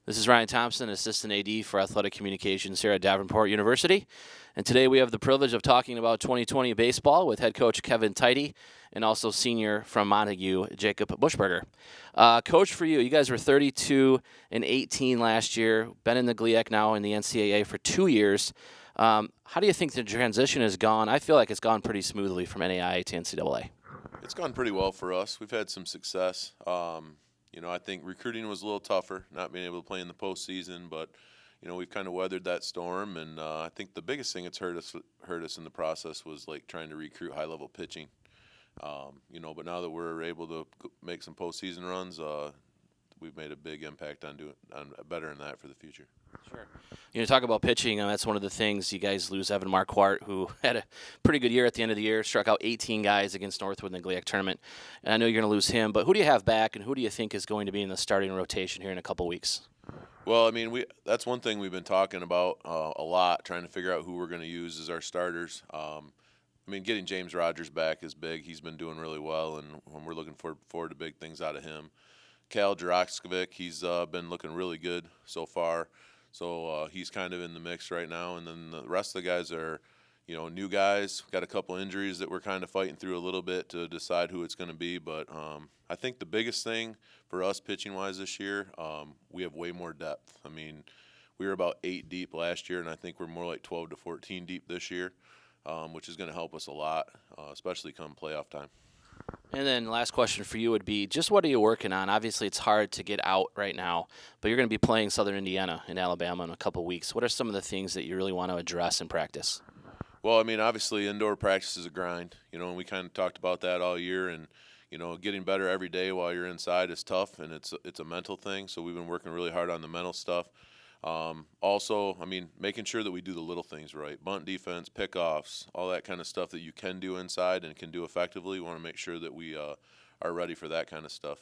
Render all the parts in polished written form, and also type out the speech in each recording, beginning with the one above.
This is Ryan Thompson, Assistant AD for Athletic Communications here at Davenport University. And today we have the privilege of talking about 2020 baseball with head coach Kevin Tidey and also senior from Montague, Jacob Buchberger. Coach, for you guys were 32-18 last year, been in the GLIAC now in the NCAA for 2 years. How do you think the transition has gone? I feel like it's gone pretty smoothly from NAIA to NCAA. It's gone pretty well for us. We've had some success. I think recruiting was a little tougher, not being able to play in the postseason, but we've kind of weathered that storm. And I think the biggest thing that's hurt us in the process was like trying to recruit high-level pitching. But now that we're able to make some postseason runs, we've made a big impact on bettering that for the future. Sure. Talk about pitching. That's one of the things. You guys lose Evan Marquardt, who had a pretty good year at the end of the year, struck out 18 guys against Northwood in the GLIAC tournament. And I know you're going to lose him, but who do you have back, and who do you think is going to be in the starting rotation here in a couple weeks? Well, that's one thing we've been talking about a lot, trying to figure out who we're going to use as our starters. Getting James Rogers back is big. He's been doing really well, and we're looking forward to big things out of him. Cal Jurackovic, he's been looking really good so far. So he's kind of in the mix right now. And then the rest of the guys are, new guys. Got a couple injuries that we're kind of fighting through a little bit to decide who it's going to be. But I think the biggest thing for us pitching-wise this year, we have way more depth. We were about 8 deep last year, and I think we're more like 12 to 14 deep this year, which is going to help us a lot, especially come playoff time. And then last question for you would be, just what are you working on? Obviously, it's hard to get out right now, but you're going to be playing Southern Indiana in Alabama in a couple weeks. What are some of the things that you really want to address in practice? Well, obviously indoor practice is a grind, and we kind of talked about that all year, and, getting better every day while you're inside is tough, and it's a mental thing, so we've been working really hard on the mental stuff. Also, making sure that we do the little things right, bunt defense, pickoffs, all that kind of stuff that you can do inside and can do effectively. We want to make sure that we are ready for that kind of stuff.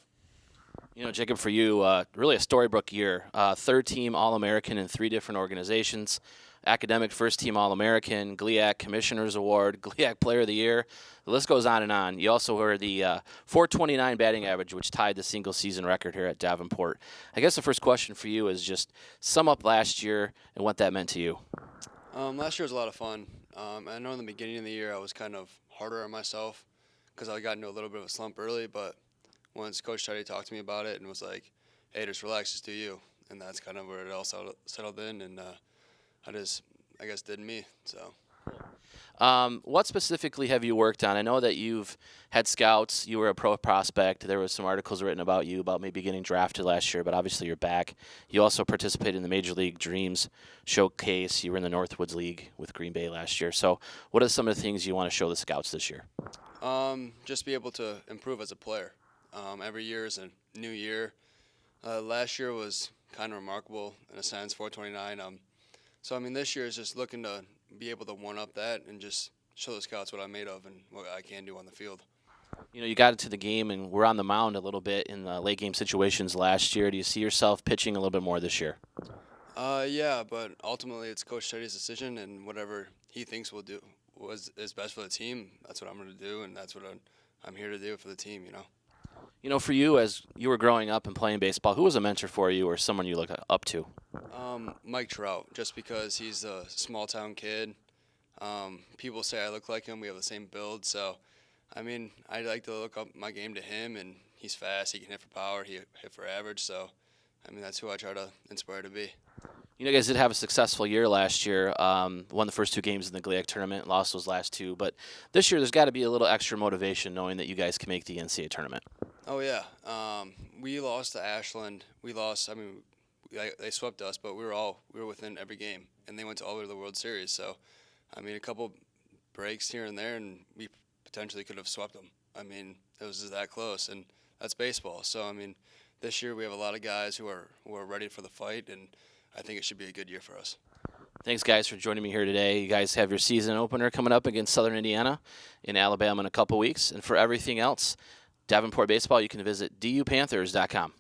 Jacob, for you, really a storybook year. Third-team All-American in 3 different organizations. Academic first-team All-American, GLIAC Commissioner's Award, GLIAC Player of the Year. The list goes on and on. You also were the 429 batting average, which tied the single-season record here at Davenport. I guess the first question for you is just sum up last year and what that meant to you. Last year was a lot of fun. I know in the beginning of the year I was kind of harder on myself because I got into a little bit of a slump early, but once Coach Tidey talked to me about it and was like, hey, just relax, just do you. And that's kind of where it all settled in, and I guess, did me. So, what specifically have you worked on? I know that you've had scouts. You were a pro prospect. There was some articles written about you about maybe getting drafted last year, but obviously you're back. You also participated in the Major League Dreams Showcase. You were in the Northwoods League with Green Bay last year. So what are some of the things you want to show the scouts this year? Just be able to improve as a player. Every year is a new year. Last year was kind of remarkable in a sense, 429. So, this year is just looking to be able to one-up that and just show the scouts what I'm made of and what I can do on the field. You got into the game and were on the mound a little bit in the late-game situations last year. Do you see yourself pitching a little bit more this year? Yeah, but ultimately it's Coach Tidey's decision, and whatever he thinks will do is best for the team, that's what I'm going to do, and that's what I'm here to do for the team, For you, as you were growing up and playing baseball, who was a mentor for you or someone you look up to? Mike Trout, just because he's a small-town kid. People say I look like him. We have the same build. So, I like to look up my game to him, and he's fast. He can hit for power. He hit for average. So, that's who I try to inspire to be. You guys did have a successful year last year. Won the first 2 games in the GLIAC tournament, lost those last 2. But this year there's got to be a little extra motivation knowing that you guys can make the NCAA tournament. Oh, yeah. We lost to Ashland. We lost, they swept us, but we were within every game, and they went all the way to the World Series. So, a couple breaks here and there, and we potentially could have swept them. It was just that close, and that's baseball. So, this year we have a lot of guys who are ready for the fight, and I think it should be a good year for us. Thanks, guys, for joining me here today. You guys have your season opener coming up against Southern Indiana in Alabama in a couple weeks. And for everything else, Davenport Baseball, you can visit dupanthers.com.